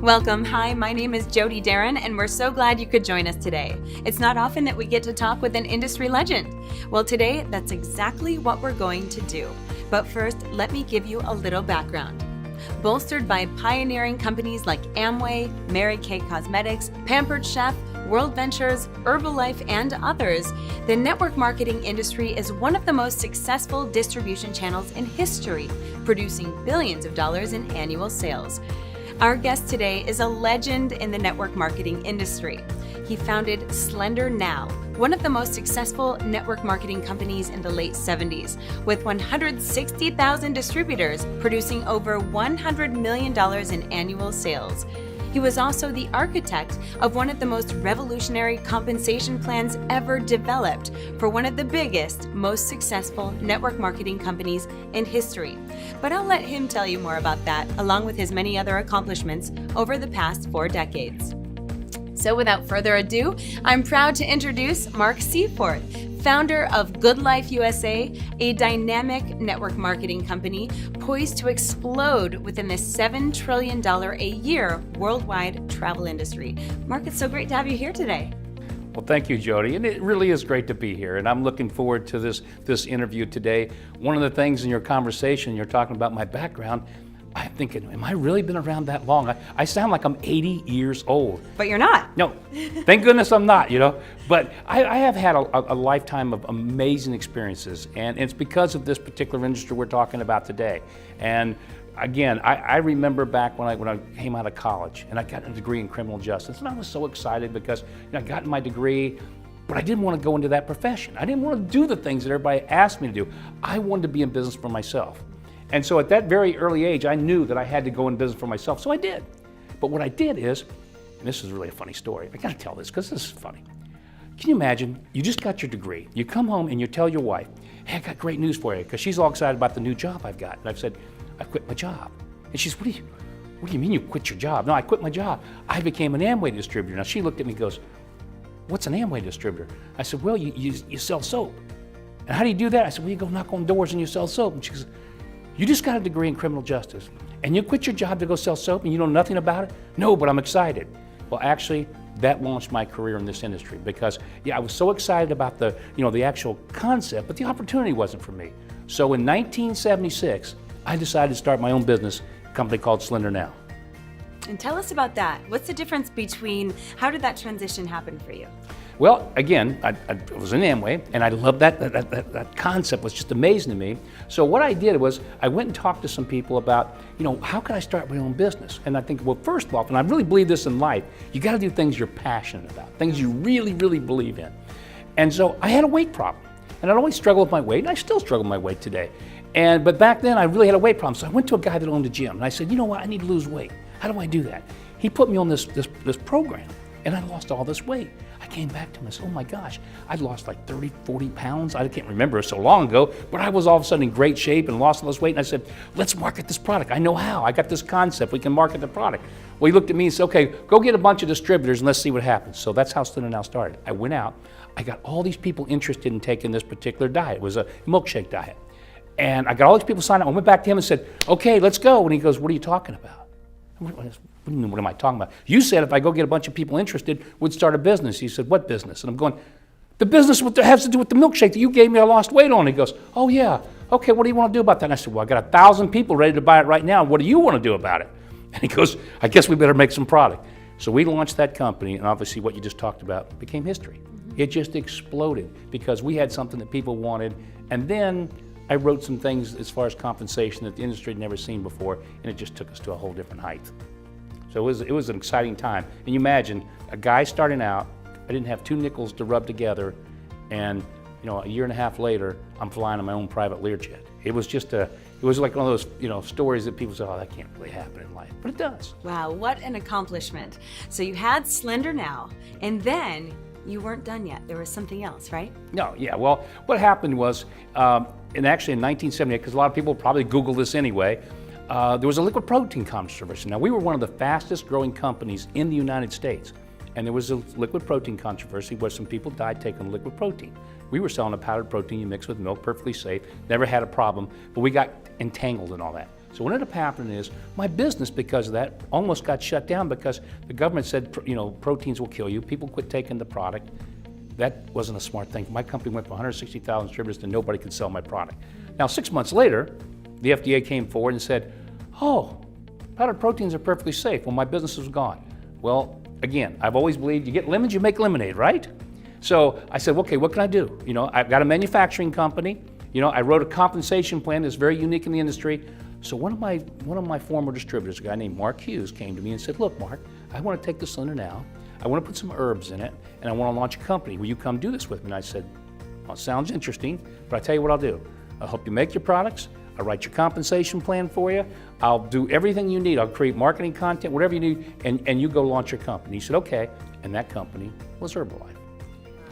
Welcome. Hi, my name is Jody Darren, and we're so glad you could join us today. It's not often that we get to talk with an industry legend. Well, today, that's exactly what we're going to do. But first, let me give you a little background. Bolstered by pioneering companies like Amway, Mary Kay Cosmetics, Pampered Chef, World Ventures, Herbalife, and others, the network marketing industry is one of the most successful distribution channels in history, producing billions of dollars in annual sales. Our guest today is a legend in the network marketing industry. He founded Slender Now, one of the most successful network marketing companies in the late 70s, with 160,000 distributors producing over $100 million in annual sales. He was also the architect of one of the most revolutionary compensation plans ever developed for one of the biggest, most successful network marketing companies in history. But I'll let him tell you more about that, along with his many other accomplishments over the past 4 decades. So without further ado, I'm proud to introduce Mark Seaforth, founder of GoodLife USA, a dynamic network marketing company poised to explode within the $7 trillion a year worldwide travel industry. Mark, it's so great to have you here today. Well, thank you, Jody, and it really is great to be here, and I'm looking forward to this interview today. One of the things in your conversation, you're talking about my background, I'm thinking, am I really been around that long? I sound like I'm 80 years old. But you're not. No, thank goodness I'm not, But I have had a lifetime of amazing experiences, and it's because of this particular industry we're talking about today. And again, I remember back when I came out of college, and I got a degree in criminal justice, and I was so excited because I got my degree, but I didn't want to go into that profession. I didn't want to do the things that everybody asked me to do. I wanted to be in business for myself. And so at that very early age, I knew that I had to go in business for myself, so I did. But what I did is, and this is really a funny story, I gotta tell this because this is funny. Can you imagine, you just got your degree, you come home and you tell your wife, hey, I got great news for you, because she's all excited about the new job I've got. And I've said, I quit my job. And she says, what do you mean you quit your job? No, I quit my job. I became an Amway distributor. Now she looked at me and goes, what's an Amway distributor? I said, well, you sell soap. And how do you do that? I said, well, you go knock on doors and you sell soap. And she goes, you just got a degree in criminal justice and you quit your job to go sell soap and you know nothing about it? No, but I'm excited. Well, actually, that launched my career in this industry because, I was so excited about the actual concept, but the opportunity wasn't for me. So in 1976, I decided to start my own business, a company called Slender Now. And tell us about that. What's the difference between, how did that transition happen for you? Well, again, I was in Amway, and I loved that concept. Was just amazing to me. So what I did was I went and talked to some people about, how can I start my own business? And I think, well, first of all, and I really believe this in life, you got to do things you're passionate about, things you really, really believe in. And so I had a weight problem, and I'd always struggled with my weight, and I still struggle with my weight today. But back then, I really had a weight problem. So I went to a guy that owned a gym, and I said, you know what? I need to lose weight. How do I do that? He put me on this program, and I lost all this weight. I came back to him and said, oh my gosh, I'd lost like 30, 40 pounds. I can't remember, so long ago, but I was all of a sudden in great shape and lost all this weight. And I said, let's market this product. I know how. I got this concept. We can market the product. Well, he looked at me and said, okay, go get a bunch of distributors and let's see what happens. So that's how Slender Now started. I went out. I got all these people interested in taking this particular diet. It was a milkshake diet. And I got all these people signed up. I went back to him and said, okay, let's go. And he goes, what are you talking about? What am I talking about? You said if I go get a bunch of people interested, we'd start a business. He said, what business? And I'm going, the business has to do with the milkshake that you gave me I lost weight on. He goes, oh yeah, okay, what do you want to do about that? And I said, well, I got 1,000 people ready to buy it right now. What do you want to do about it? And he goes, I guess we better make some product. So we launched that company, and obviously what you just talked about became history. It just exploded because we had something that people wanted, and then I wrote some things as far as compensation that the industry had never seen before, and it just took us to a whole different height. So it was an exciting time. And you imagine a guy starting out, I didn't have 2 nickels to rub together, and a year and a half later, I'm flying on my own private Learjet. It was like one of those stories that people say, oh, that can't really happen in life, but it does. Wow, what an accomplishment. So you had Slender Now, and then you weren't done yet. There was something else, right? No, yeah, well, what happened was, and actually in 1978, because a lot of people probably Google this anyway, there was a liquid protein controversy. Now, we were one of the fastest growing companies in the United States, and there was a liquid protein controversy where some people died taking liquid protein. We were selling a powdered protein you mix with milk, perfectly safe, never had a problem, but we got entangled in all that. So what ended up happening is my business, because of that, almost got shut down because the government said, proteins will kill you. People quit taking the product. That wasn't a smart thing. My company went from 160,000 distributors to nobody could sell my product. Now, 6 months later, the FDA came forward and said, oh, powdered proteins are perfectly safe. Well, my business was gone. Well, again, I've always believed you get lemons, you make lemonade, right? So I said, okay, what can I do? I've got a manufacturing company. I wrote a compensation plan that's very unique in the industry. So one of my former distributors, a guy named Mark Hughes, came to me and said, look, Mark, I want to take this cylinder now. I want to put some herbs in it, and I want to launch a company. Will you come do this with me? And I said, well, it sounds interesting, but I'll tell you what I'll do. I'll help you make your products. I'll write your compensation plan for you. I'll do everything you need. I'll create marketing content, whatever you need, and you go launch your company. He said, okay, and that company was Herbalife.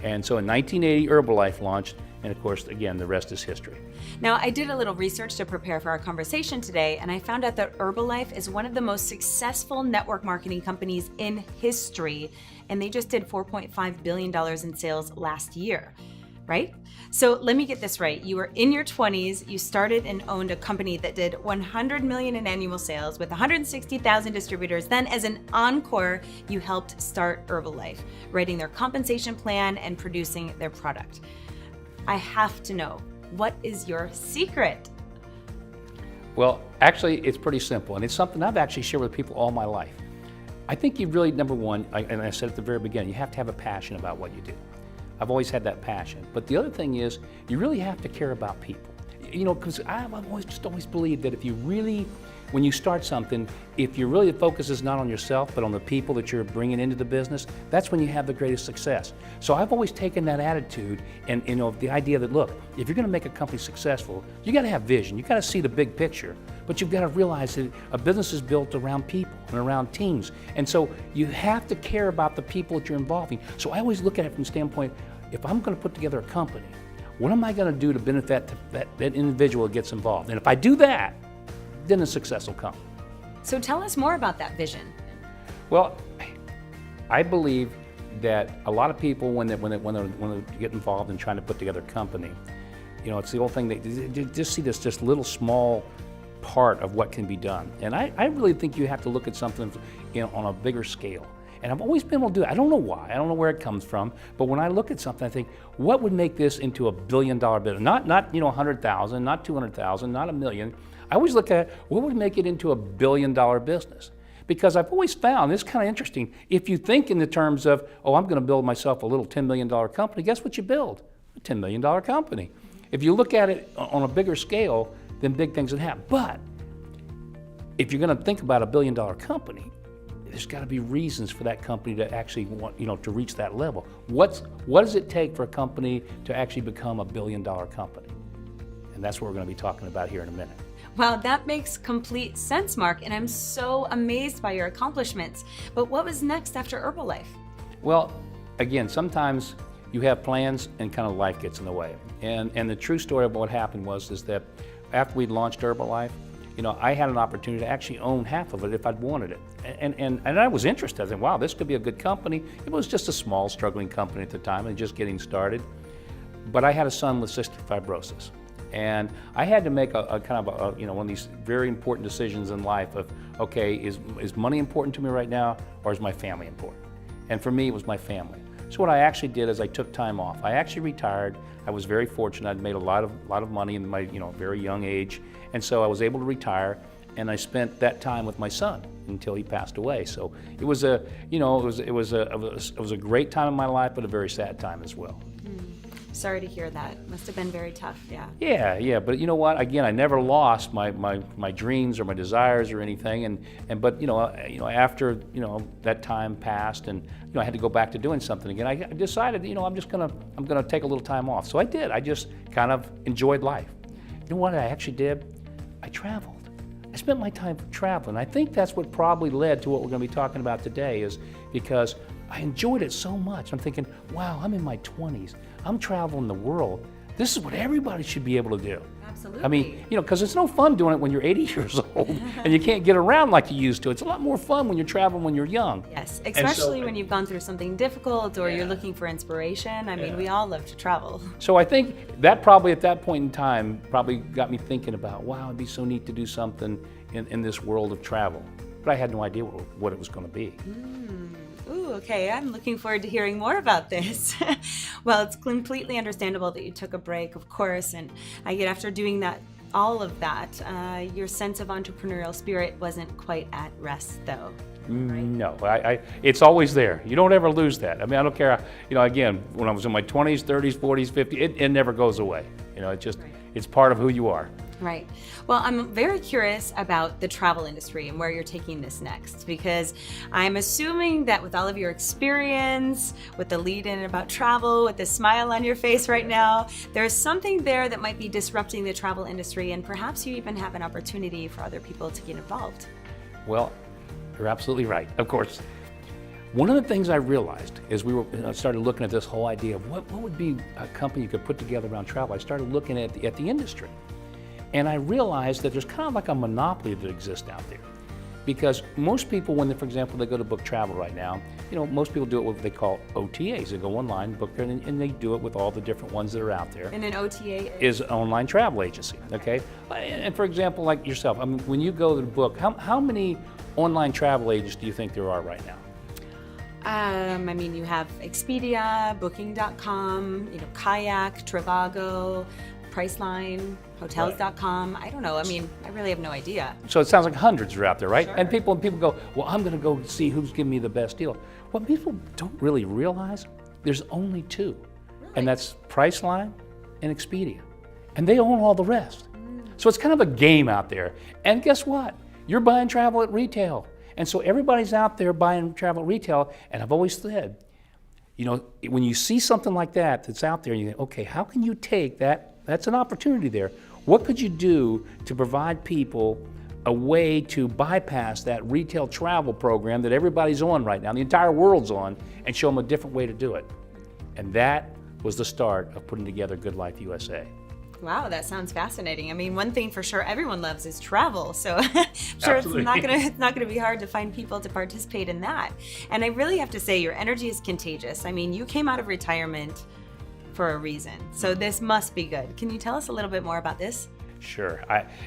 And so in 1980, Herbalife launched, and of course, again, the rest is history. Now, I did a little research to prepare for our conversation today, and I found out that Herbalife is one of the most successful network marketing companies in history, and they just did $4.5 billion in sales last year, right? So let me get this right. You were in your 20s, you started and owned a company that did $100 million in annual sales with 160,000 distributors. Then as an encore, you helped start Herbalife, writing their compensation plan and producing their product. I have to know, what is your secret? Well, actually, it's pretty simple, and it's something I've actually shared with people all my life. I think you really, number one, and I said at the very beginning, you have to have a passion about what you do. I've always had that passion. But the other thing is, you really have to care about people. Because I've always believed that if you really, when you start something, if you really, the focus is not on yourself, but on the people that you're bringing into the business, that's when you have the greatest success. So I've always taken that attitude and, the idea that, look, if you're going to make a company successful, you got to have vision. You got to see the big picture. But you've got to realize that a business is built around people and around teams. And so you have to care about the people that you're involving. So I always look at it from the standpoint, if I'm going to put together a company, what am I going to do to benefit that individual that gets involved? And if I do that, then a success will come. So tell us more about that vision. Well, I believe that a lot of people, when they get involved in trying to put together a company, it's the old thing, they just see this just little small part of what can be done. And I really think you have to look at something on a bigger scale. And I've always been able to do it. I don't know why, I don't know where it comes from, but when I look at something, I think, what would make this into $1 billion business? Not 100,000, not 200,000, not $1 million. I always look at what would make it into $1 billion business. Because I've always found, this is kind of interesting, if you think in the terms of, oh, I'm going to build myself a little $10 million company, guess what you build? A $10 million company. If you look at it on a bigger scale, then big things would happen. But if you're going to think about $1 billion company, there's got to be reasons for that company to actually want, to reach that level. What does it take for a company to actually become $1 billion company? And that's what we're going to be talking about here in a minute. Wow, that makes complete sense, Mark, and I'm so amazed by your accomplishments. But what was next after Herbalife? Well, again, sometimes you have plans and kind of life gets in the way. And the true story of what happened is that after we'd launched Herbalife, I had an opportunity to actually own half of it if I'd wanted it. And I was interested. I thought, wow, this could be a good company. It was just a small, struggling company at the time and just getting started. But I had a son with cystic fibrosis. And I had to make a kind of one of these very important decisions in life of, okay, is money important to me right now, or is my family important? And for me, it was my family. So what I actually did is I took time off. I actually retired. I was very fortunate. I'd made a lot of money in my very young age, and so I was able to retire. And I spent that time with my son until he passed away. So it was a great time in my life, but a very sad time as well. Sorry to hear that. Must have been very tough, yeah. Yeah, but you know what? Again, I never lost my dreams or my desires or anything. But after that time passed, and I had to go back to doing something again. I decided, I'm gonna take a little time off. So I did. I just kind of enjoyed life. You know what I actually did? I traveled. I spent my time traveling. I think that's what probably led to what we're going to be talking about today, is because I enjoyed it so much. I'm thinking, wow, I'm in my 20s. I'm traveling the world. This is what everybody should be able to do. Absolutely. I mean, because it's no fun doing it when you're 80 years old and you can't get around like you used to. It's a lot more fun when you're traveling when you're young. Yes, especially when you've gone through something difficult or you're looking for inspiration. I mean, we all love to travel. So I think that probably at that point in time probably got me thinking about, wow, it'd be so neat to do something in this world of travel. But I had no idea what it was going to be. Ooh, okay, I'm looking forward to hearing more about this. Well, it's completely understandable that you took a break, of course, and I get after doing that, all of that, your sense of entrepreneurial spirit wasn't quite at rest, though. Right? No, it's always there. You don't ever lose that. I mean, I don't care. Again, when I was in my 20s, 30s, 40s, 50s, it never goes away. It's part of who you are. Right. Well, I'm very curious about the travel industry and where you're taking this next, because I'm assuming that with all of your experience, with the lead in about travel, with the smile on your face right now, there's something there that might be disrupting the travel industry, and perhaps you even have an opportunity for other people to get involved. Well, you're absolutely right. Of course. One of the things I realized as we started looking at this whole idea of what would be a company you could put together around travel, I started looking at the industry. And I realized that there's kind of like a monopoly that exists out there. Because most people, for example, they go to book travel right now, most people do it with what they call OTAs. They go online, book there, and they do it with all the different ones that are out there. And an OTA is an online travel agency, okay? And for example, like yourself, I mean, when you go to book, how many online travel agents do you think there are right now? I mean, you have Expedia, Booking.com, Kayak, Trivago, Priceline, Hotels.com. I don't know. I mean, I really have no idea. So it sounds like hundreds are out there, right? Sure. And people go, well, I'm going to go see who's giving me the best deal. What people don't really realize, there's only two. Really? And that's Priceline and Expedia. And they own all the rest. So it's kind of a game out there. And guess what? You're buying travel at retail. And so everybody's out there buying travel at retail. And I've always said, when you see something like that that's out there, you think, okay, how can you take that? That's an opportunity there. What could you do to provide people a way to bypass that retail travel program that everybody's on right now, the entire world's on, and show them a different way to do it? And that was the start of putting together GoodLife USA. Wow, that sounds fascinating. I mean, one thing for sure everyone loves is travel. So I'm sure it's not gonna be hard to find people to participate in that. And I really have to say, your energy is contagious. I mean, you came out of retirement for a reason. So this must be good. Can you tell us a little bit more about this? Sure.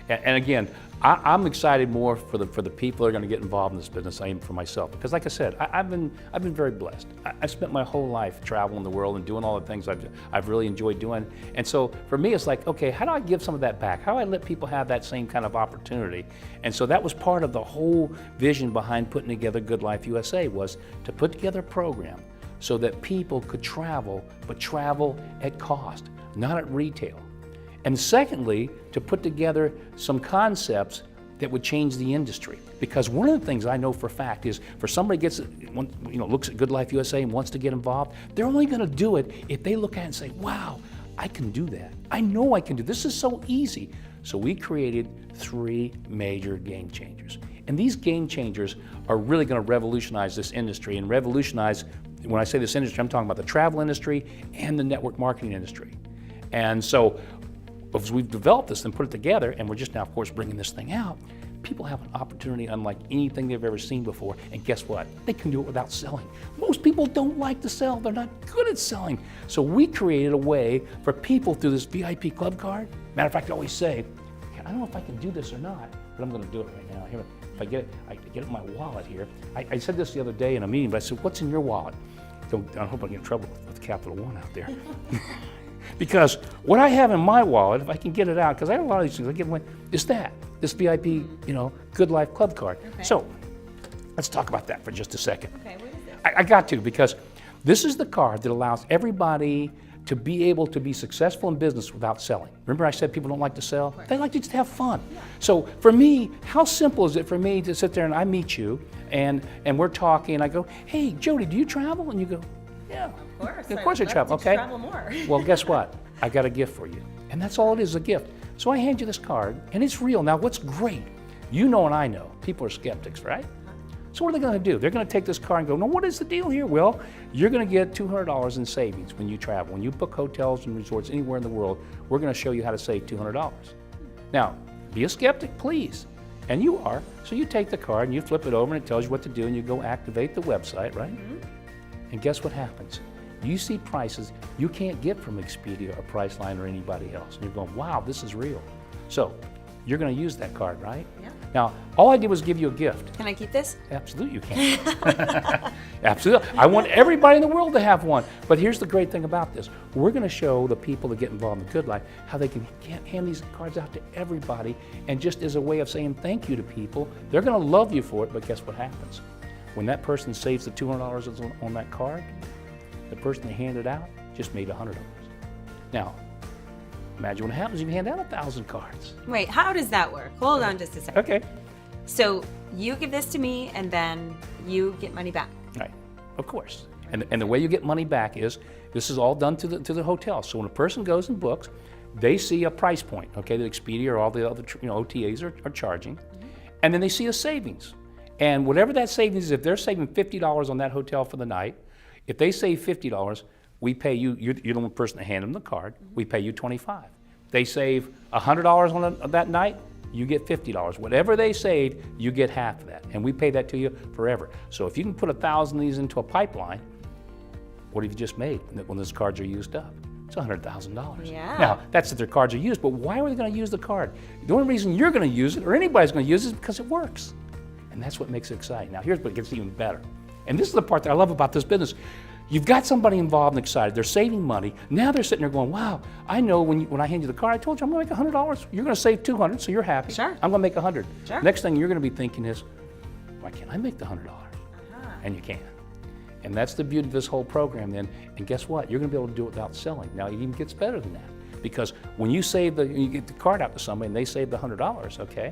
And again, I'm excited more for the people that are going to get involved in this business than I am for myself. Because like I said, I've been very blessed. I spent my whole life traveling the world and doing all the things I've really enjoyed doing. And so for me, it's like, okay, how do I give some of that back? How do I let people have that same kind of opportunity? And so that was part of the whole vision behind putting together GoodLife USA, was to put together a program so that people could travel, but travel at cost, not at retail. And secondly, to put together some concepts that would change the industry. Because one of the things I know for a fact is, for somebody looks at GoodLife USA and wants to get involved, they're only going to do it if they look at it and say, wow, I can do that. I know I can do this. This is so easy. So we created 3 major game changers. And these game changers are really going to revolutionize this industry, and revolutionize, when I say this industry, I'm talking about the travel industry and the network marketing industry. And so as we've developed this and put it together, and we're just now, of course, bringing this thing out, people have an opportunity unlike anything they've ever seen before. And guess what? They can do it without selling. Most people don't like to sell. They're not good at selling. So we created a way for people through this VIP club card. Matter of fact, I always say, I don't know if I can do this or not, but I'm going to do it right now. Here, if I get it in my wallet here. I said this the other day in a meeting, but I said, what's in your wallet? I hope I get in trouble with Capital One out there. Because what I have in my wallet, if I can get it out, because I have a lot of these things, I get one, is this VIP, GoodLife Club card. Okay. So let's talk about that for just a second. Okay, what is it? I got to, because this is the card that allows everybody to be able to be successful in business without selling. Remember I said people don't like to sell? Right. They like to just have fun. Yeah. So for me, how simple is it for me to sit there and I meet you and we're talking and I go, hey, Jody, do you travel? And you go, yeah. Of course I travel, okay? Travel more. Well, guess what? I got a gift for you. And that's all it is, a gift. So I hand you this card, and it's real. Now, what's great, and I know, people are skeptics, right? So what are they going to do? They're going to take this card and go, no, what is the deal here? Well, you're going to get $200 in savings when you travel. When you book hotels and resorts anywhere in the world, we're going to show you how to save $200. Now, be a skeptic, please. And you are. So you take the card and you flip it over and it tells you what to do and you go activate the website, right? And guess what happens? You see prices you can't get from Expedia or Priceline or anybody else. And you're going, wow, this is real. So you're going to use that card, right? Yeah. Now, all I did was give you a gift. Can I keep this? Absolutely, you can. Absolutely. I want everybody in the world to have one. But here's the great thing about this. We're going to show the people that get involved in Good Life how they can hand these cards out to everybody, and just as a way of saying thank you to people. They're going to love you for it, but guess what happens? When that person saves the $200 that's on that card, the person they handed out just made $100. Now, imagine what happens if you hand out 1,000 cards. Wait, how does that work? Hold on just a second. Okay. So you give this to me and then you get money back. Right, of course. And the way you get money back is, this is all done to the hotel. So when a person goes and books, they see a price point, okay, that Expedia or all the other OTAs are charging, and then they see a savings. And whatever that savings is, if they're saving $50 on that hotel for the night, if they save $50, we pay you, you're the one person that handed them the card, we pay you $25. They save $100 on that night, you get $50. Whatever they save, you get half of that. And we pay that to you forever. So if you can put 1,000 of these into a pipeline, what have you just made when those cards are used up? It's $100,000. Yeah. Now, that's if their cards are used, but why are they going to use the card? The only reason you're going to use it, or anybody's going to use it, is because it works. And that's what makes it exciting. Now, here's what gets even better. And this is the part that I love about this business. You've got somebody involved and excited. They're saving money. Now they're sitting there going, wow, I know when I hand you the card, I told you I'm going to make $100. You're going to save $200, so you're happy. Sure. I'm going to make $100. Sure. Next thing you're going to be thinking is, why can't I make the $100? And you can. And that's the beauty of this whole program then. And guess what? You're going to be able to do it without selling. Now, it even gets better than that. Because when you you get the card out to somebody and they save the $100, okay?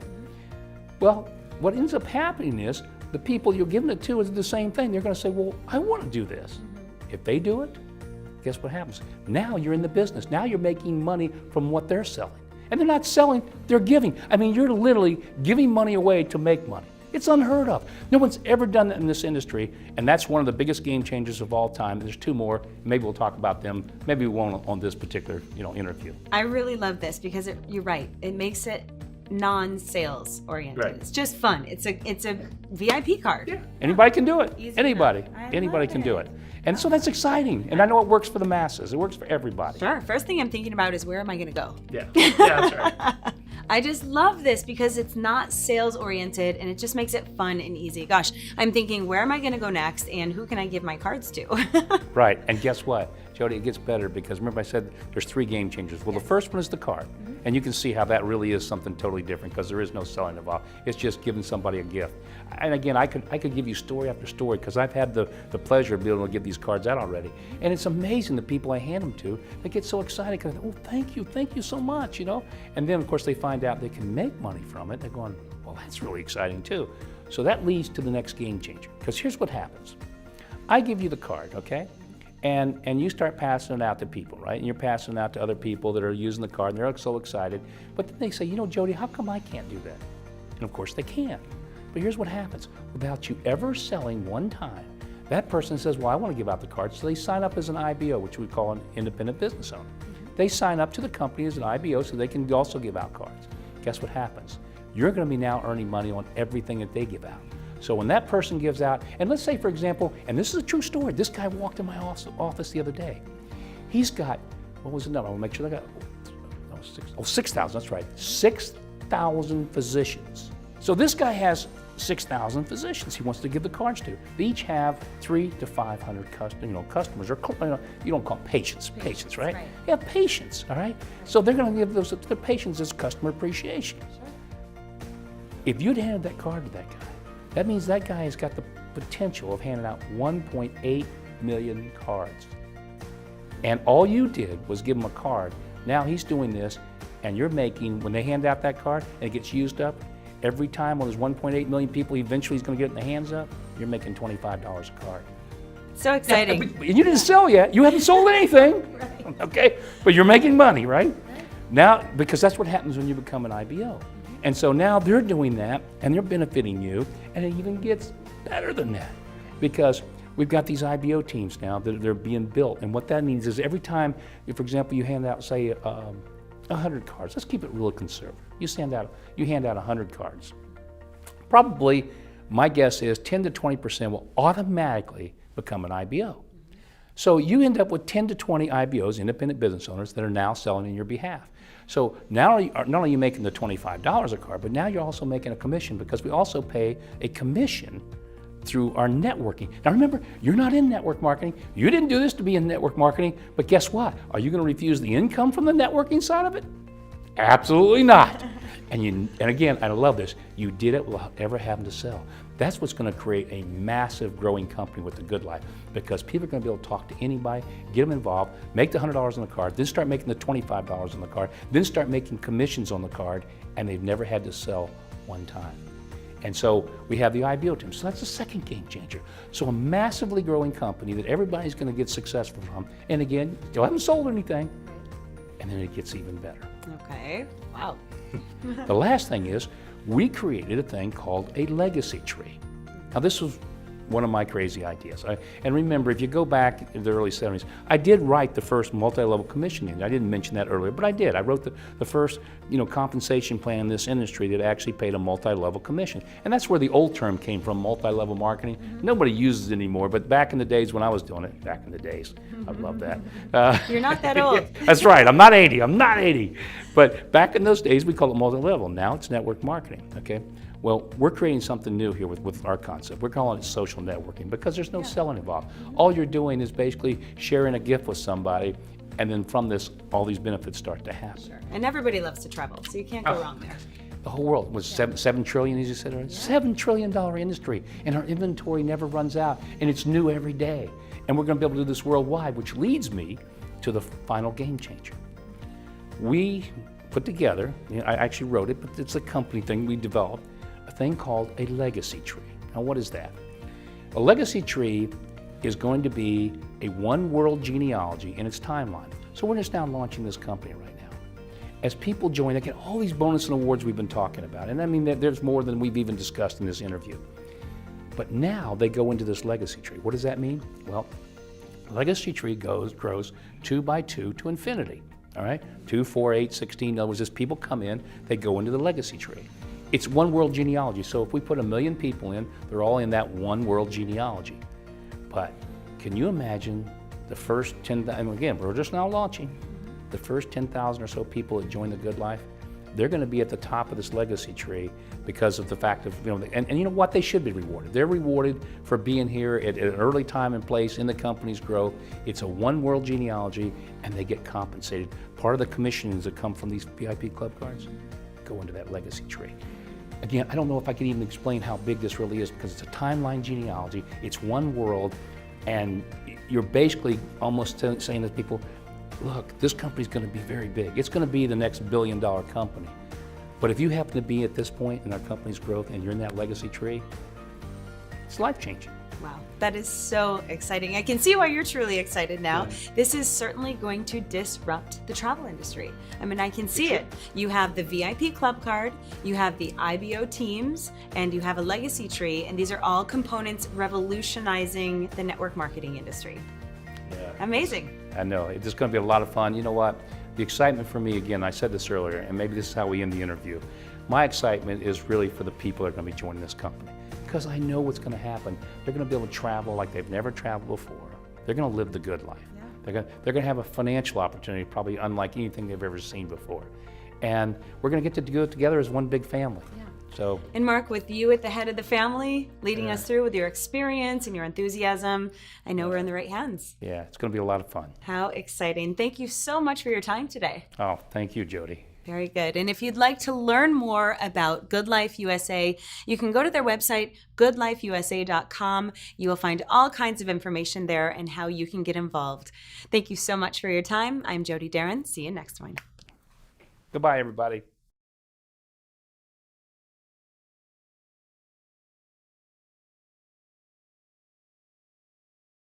Well, what ends up happening is the people you're giving it to is the same thing. They're going to say, well, I want to do this. If they do it, guess what happens? Now you're in the business. Now you're making money from what they're selling. And they're not selling, they're giving. I mean, you're literally giving money away to make money. It's unheard of. No one's ever done that in this industry, and that's one of the biggest game changers of all time. There's two more. Maybe we'll talk about them. Maybe we won't on this particular interview. I really love this because you're right. It makes it non-sales oriented. Right. It's just fun. It's a VIP card. Yeah. Anybody can do it. Easy Anybody. enough. I Anybody love can do it. it. And so that's exciting. And I know it works for the masses. It works for everybody. Sure. First thing I'm thinking about is where am I going to go? Yeah. Yeah, that's right. I just love this because it's not sales oriented and it just makes it fun and easy. Gosh, I'm thinking, where am I going to go next and who can I give my cards to? Right. And guess what, Jody? It gets better because remember I said there's three game changers. Well, the first one is the card. And you can see how that really is something totally different because there is no selling involved. It's just giving somebody a gift. And again, I could give you story after story because I've had the pleasure of being able to give these cards out already. And it's amazing the people I hand them to, they get so excited because, oh, thank you so much, And then, of course, they find out they can make money from it. They're going, well, that's really exciting too. So that leads to the next game changer because here's what happens. I give you the card, okay? And you start passing it out to people, right? And you're passing it out to other people that are using the card, and they're so excited. But then they say, Jody, how come I can't do that? And of course they can. But here's what happens. Without you ever selling one time, that person says, well, I want to give out the card. So they sign up as an IBO, which we call an independent business owner. They sign up to the company as an IBO so they can also give out cards. Guess what happens? You're going to be now earning money on everything that they give out. So when that person gives out, and let's say, for example, and this is a true story, this guy walked in my office the other day. He's got, what was the number? I want to make sure I got, 6,000, that's right, 6,000 physicians. So this guy has 6,000 physicians he wants to give the cards to. They each have 300 to 500 customers, or you don't call them patients, right? Yeah, patients, all right? So they're going to give those to the patients as customer appreciation. If you'd handed that card to that guy, that means that guy has got the potential of handing out 1.8 million cards. And all you did was give him a card. Now he's doing this, and you're making, when they hand out that card and it gets used up, every time when there's 1.8 million people eventually he's going to get it in the hands up, you're making $25 a card. So exciting. And you didn't sell yet. You haven't sold anything. Right. Okay? But you're making money, right? Now, because that's what happens when you become an IBO. And so now they're doing that, and they're benefiting you, and it even gets better than that, because we've got these IBO teams now that they're being built. And what that means is every time, if, for example, you hand out, say, 100 cards, let's keep it real conservative. You hand out 100 cards. Probably, my guess is 10 to 20% will automatically become an IBO. So you end up with 10 to 20 IBOs, independent business owners, that are now selling on your behalf. So now not only are you making the $25 a card, but now you're also making a commission, because we also pay a commission through our networking. Now remember, you're not in network marketing. You didn't do this to be in network marketing, but guess what? Are you going to refuse the income from the networking side of it? Absolutely not. And again, I love this, you did it without ever having to sell. That's what's going to create a massive growing company with the Good Life, because people are going to be able to talk to anybody, get them involved, make the $100 on the card, then start making the $25 on the card, then start making commissions on the card, and they've never had to sell one time. And so we have the IBO team. So that's the second game changer. So a massively growing company that everybody's going to get successful from. And again, you haven't sold anything, and then it gets even better. Okay, wow. The last thing is, we created a thing called a legacy tree. Now this was one of my crazy ideas. And remember, if you go back in the early 70s, I did write the first multi-level commission engine. I didn't mention that earlier, but I did. I wrote the first compensation plan in this industry that actually paid a multi-level commission. And that's where the old term came from, multi-level marketing. Nobody uses it anymore, but back in the days when I was doing it, I love that. You're not that old. That's right, I'm not 80. But back in those days, we called it multi-level. Now it's network marketing, okay? Well, we're creating something new here with our concept. We're calling it social networking, because there's no selling involved. All you're doing is basically sharing a gift with somebody, and then from this, all these benefits start to happen. Sure. And everybody loves to travel, so you can't go wrong there. The whole world was $7 trillion, as you said, right? $7 trillion industry, and our inventory never runs out, and it's new every day. And we're going to be able to do this worldwide, which leads me to the final game changer. We put together, I actually wrote it, but it's a company thing we developed, a thing called a legacy tree. Now what is that? A legacy tree is going to be a one world genealogy in its timeline. So we're just now launching this company right now. As people join, they get all these bonus and awards we've been talking about. And I mean, there's more than we've even discussed in this interview. But now they go into this legacy tree. What does that mean? Well, legacy tree grows 2 by 2 to infinity. All right? 2, 4, 8, 16. In other words, as people come in, they go into the legacy tree. It's one world genealogy. So if we put 1 million people in, they're all in that one world genealogy. But can you imagine the first 10,000, and again, we're just now launching, the first 10,000 or so people that join the Good Life, they're going to be at the top of this legacy tree because of the fact of, and you know what, they should be rewarded. They're rewarded for being here at an early time and place in the company's growth. It's a one world genealogy, and they get compensated. Part of the commissions that come from these VIP club cards go into that legacy tree. Again, I don't know if I can even explain how big this really is, because it's a timeline genealogy, it's one world, and you're basically almost saying to people, look, this company's going to be very big. It's going to be the next billion-dollar company. But if you happen to be at this point in our company's growth and you're in that legacy tree, it's life-changing. Wow, that is so exciting. I can see why you're truly excited now. Yeah. This is certainly going to disrupt the travel industry. I mean, I can see it. You have the VIP club card, you have the IBO teams, and you have a legacy tree, and these are all components revolutionizing the network marketing industry. Yeah. Amazing. I know, it's just going to be a lot of fun. You know what? The excitement for me, again, I said this earlier, and maybe this is how we end the interview. My excitement is really for the people that are going to be joining this company, because I know what's going to happen. They're going to be able to travel like they've never traveled before. They're going to live the good life. Yeah. They're going to have a financial opportunity probably unlike anything they've ever seen before. And we're going to get to do it together as one big family. Yeah. So, and Mark, with you at the head of the family, leading us through with your experience and your enthusiasm, I know we're in the right hands. Yeah, it's going to be a lot of fun. How exciting. Thank you so much for your time today. Oh, thank you, Jody. Very good. And if you'd like to learn more about GoodLife USA, you can go to their website, goodlifeusa.com. You will find all kinds of information there and how you can get involved. Thank you so much for your time. I'm Jody Darren. See you next time. Goodbye, everybody.